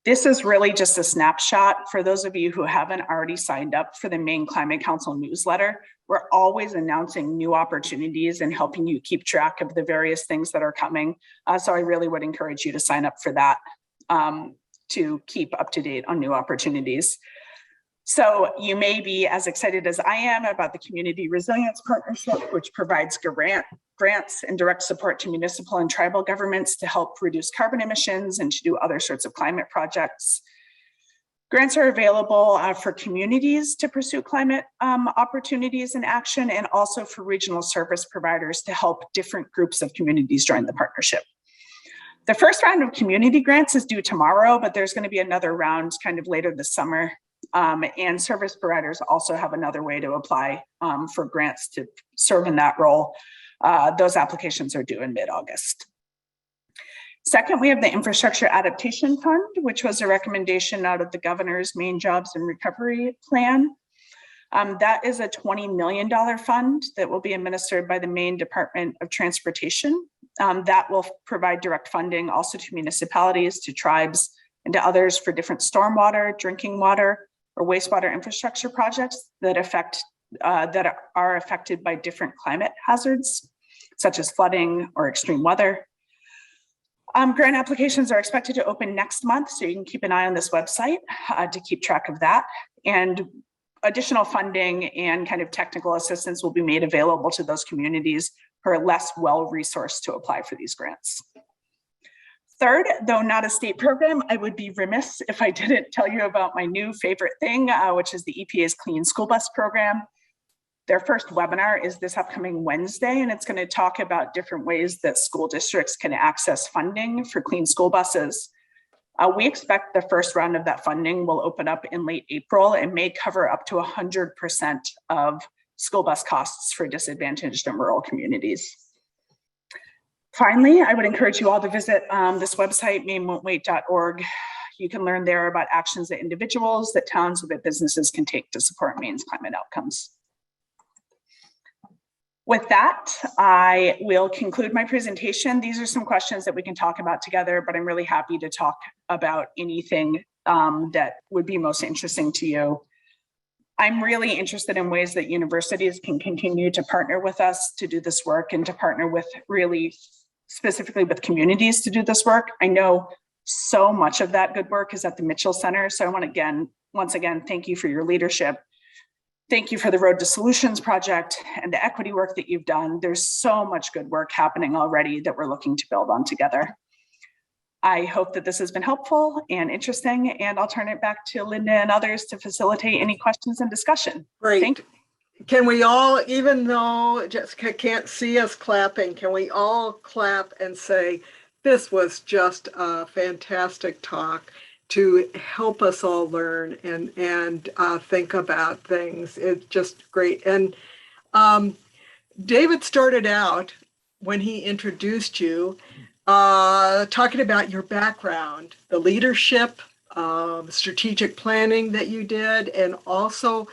This is really just a snapshot for those of you who haven't already signed up for the Maine Climate Council newsletter. We're always announcing new opportunities and helping you keep track of the various things that are coming. So I really would encourage you to sign up for that to keep up to date on new opportunities. So you may be as excited as I am about the Community Resilience Partnership, which provides grants and direct support to municipal and tribal governments to help reduce carbon emissions and to do other sorts of climate projects. Grants are available for communities to pursue climate opportunities and action, and also for regional service providers to help different groups of communities join the partnership. The first round of community grants is due tomorrow, but there's going to be another round kind of later this summer. And service providers also have another way to apply for grants to serve in that role. Those applications are due in mid-August. Second, we have the Infrastructure Adaptation Fund, which was a recommendation out of the Governor's Maine Jobs and Recovery Plan. That is a $20 million fund that will be administered by the Maine Department of Transportation. That will provide direct funding also to municipalities, to tribes, and to others for different stormwater, drinking water, or wastewater infrastructure projects that are affected by different climate hazards, such as flooding or extreme weather. Grant applications are expected to open next month, so you can keep an eye on this website to keep track of that. And additional funding and kind of technical assistance will be made available to those communities who are less well-resourced to apply for these grants. Third, though not a state program, I would be remiss if I didn't tell you about my new favorite thing, which is the EPA's Clean School Bus Program. Their first webinar is this upcoming Wednesday, and it's going to talk about different ways that school districts can access funding for clean school buses. We expect the first round of that funding will open up in late April and may cover up to 100% of school bus costs for disadvantaged and rural communities. Finally, I would encourage you all to visit this website, mainewon'twait.org. You can learn there about actions that individuals, that towns, and that businesses can take to support Maine's climate outcomes. With that, I will conclude my presentation. These are some questions that we can talk about together, but I'm really happy to talk about anything that would be most interesting to you. I'm really interested in ways that universities can continue to partner with us to do this work and to partner with really specifically with communities to do this work. I know so much of that good work is at the Mitchell Center. So I want to once again, thank you for your leadership. Thank you for the Road to Solutions project and the equity work that you've done. There's so much good work happening already that we're looking to build on together. I hope that this has been helpful and interesting, and I'll turn it back to Linda and others to facilitate any questions and discussion. Great. Thank you. Can we all, even though Jessica can't see us clapping, can we all clap and say, this was just a fantastic talk to help us all learn and think about things. It's just great. And David started out when he introduced you talking about your background, the leadership, strategic planning that you did, and also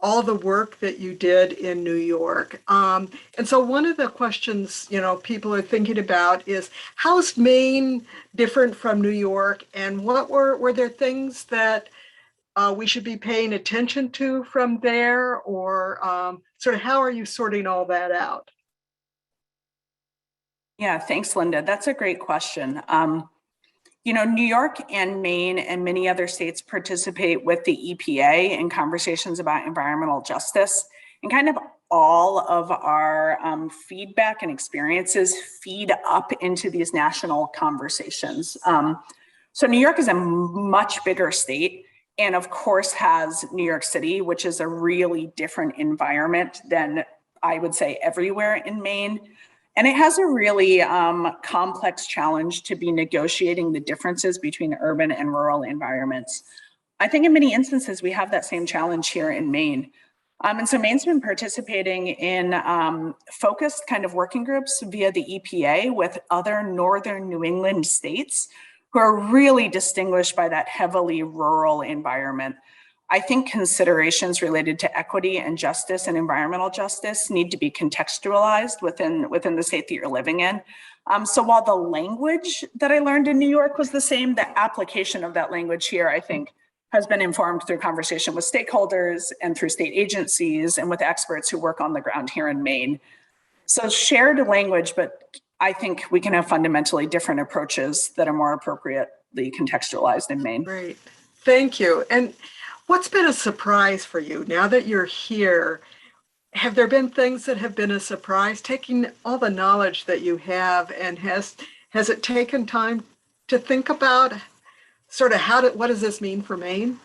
all the work that you did in New York. And so one of the questions, people are thinking about is, how's Maine different from New York? And what were there things that we should be paying attention to from there? Or sort of how are you sorting all that out? Yeah, thanks, Linda. That's a great question. New York and Maine and many other states participate with the EPA in conversations about environmental justice, and kind of all of our feedback and experiences feed up into these national conversations. So New York is a much bigger state, and of course has New York City, which is a really different environment than I would say everywhere in Maine. And it has a really complex challenge to be negotiating the differences between urban and rural environments. I think in many instances, we have that same challenge here in Maine. And so Maine's been participating in focused kind of working groups via the EPA with other northern New England states who are really distinguished by that heavily rural environment. I think considerations related to equity and justice and environmental justice need to be contextualized within the state that you're living in. So while the language that I learned in New York was the same, the application of that language here, I think, has been informed through conversation with stakeholders and through state agencies and with experts who work on the ground here in Maine. So shared language, but I think we can have fundamentally different approaches that are more appropriately contextualized in Maine. Great, thank you. And what's been a surprise for you now that you're here? Have there been things that have been a surprise, taking all the knowledge that you have, and has it taken time to think about sort of what does this mean for Maine?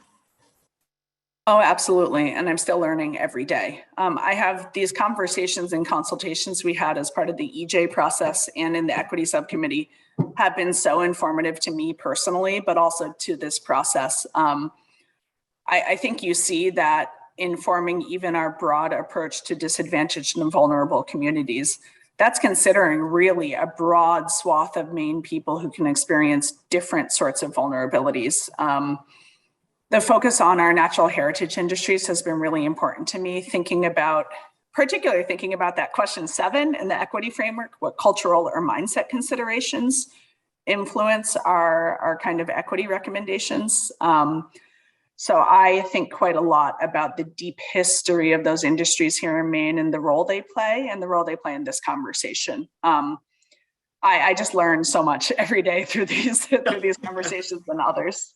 Oh, absolutely. And I'm still learning every day. I have these conversations and consultations we had as part of the EJ process and in the equity subcommittee have been so informative to me personally, but also to this process. I think you see that informing even our broad approach to disadvantaged and vulnerable communities. That's considering really a broad swath of Maine people who can experience different sorts of vulnerabilities. The focus on our natural heritage industries has been really important to me, particularly thinking about that question 7 in the equity framework, what cultural or mindset considerations influence our kind of equity recommendations. So I think quite a lot about the deep history of those industries here in Maine and the role they play in this conversation. I just learn so much every day through these conversations and others.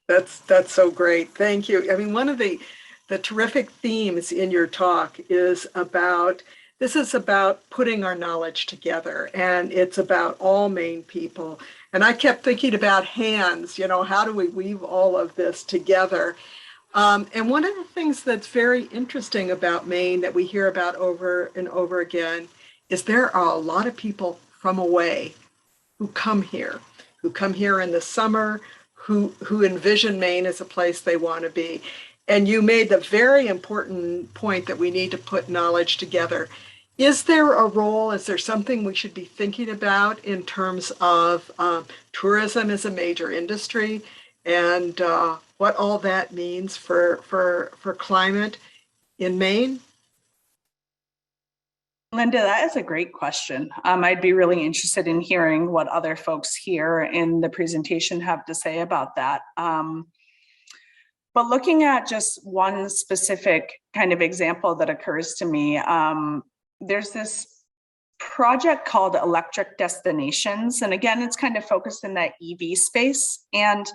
That's so great. Thank you. I mean, one of the the terrific themes in your talk is about, this is about putting our knowledge together, and it's about all Maine people. And I kept thinking about hands, you know, how do we weave all of this together? And one of the things that's very interesting about Maine that we hear about over and over again is there are a lot of people from away who come here in the summer, who envision Maine as a place they want to be. And you made the very important point that we need to put knowledge together. Is there a role, is there something we should be thinking about in terms of tourism as a major industry and what all that means for climate in Maine? Linda, that is a great question. I'd be really interested in hearing what other folks here in the presentation have to say about that. But looking at just one specific kind of example that occurs to me, there's this project called Electric Destinations. And again, it's kind of focused in that EV space. And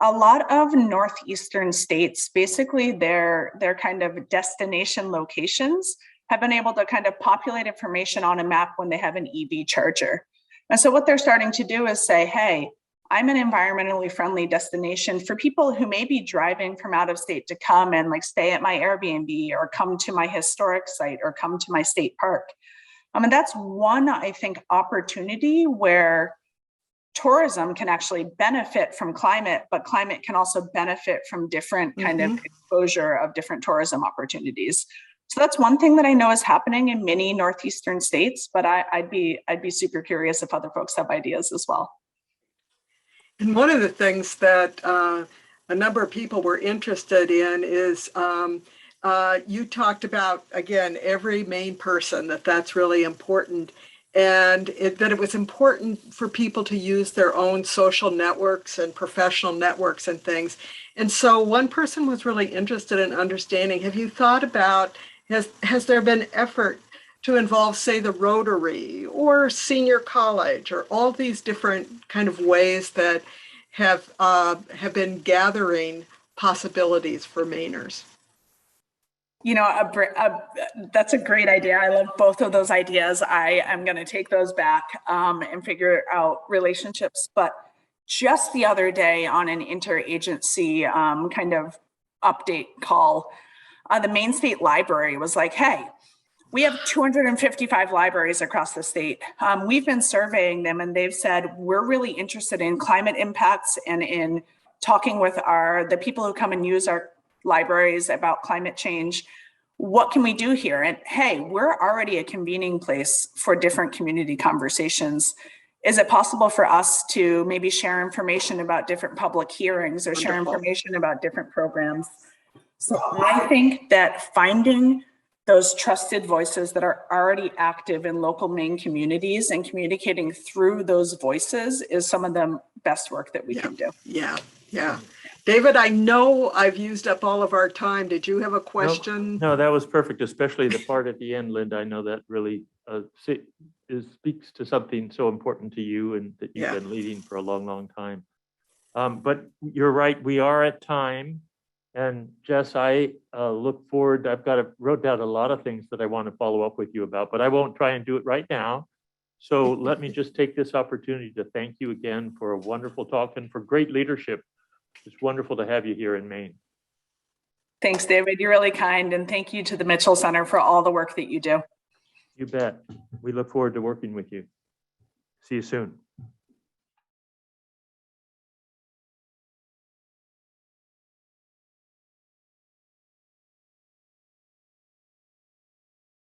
a lot of northeastern states, basically their kind of destination locations have been able to kind of populate information on a map when they have an EV charger. And so what they're starting to do is say, hey, I'm an environmentally friendly destination for people who may be driving from out of state to come and like stay at my Airbnb or come to my historic site or come to my state park. And that's one, I think, opportunity where tourism can actually benefit from climate, but climate can also benefit from different kind of exposure of different tourism opportunities. So that's one thing that I know is happening in many northeastern states, but I'd be super curious if other folks have ideas as well. And one of the things that a number of people were interested in is you talked about, again, every Maine person, that's really important. And that it was important for people to use their own social networks and professional networks and things. And so one person was really interested in understanding, have you thought about, has there been effort to involve, say, the Rotary or senior college or all these different kind of ways that have been gathering possibilities for Mainers? You know, that's a great idea. I love both of those ideas. I am going to take those back and figure out relationships. But just the other day on an interagency kind of update call, the Maine State Library was like, hey, we have 255 libraries across the state. We've been surveying them and they've said, we're really interested in climate impacts and in talking with the people who come and use our libraries about climate change. What can we do here? And hey, we're already a convening place for different community conversations. Is it possible for us to maybe share information about different public hearings or share information about different programs? So I think that finding those trusted voices that are already active in local Maine communities and communicating through those voices is some of the best work that we can do. Yeah. David, I know I've used up all of our time. Did you have a question? No, that was perfect, especially the part at the end, Linda. I know that really speaks to something so important to you and that you've been leading for a long, long time. But you're right, we are at time. And Jess, I look forward, wrote down a lot of things that I want to follow up with you about, but I won't try and do it right now. So let me just take this opportunity to thank you again for a wonderful talk and for great leadership. It's wonderful to have you here in Maine. Thanks, David. You're really kind. And thank you to the Mitchell Center for all the work that you do. You bet. We look forward to working with you. See you soon.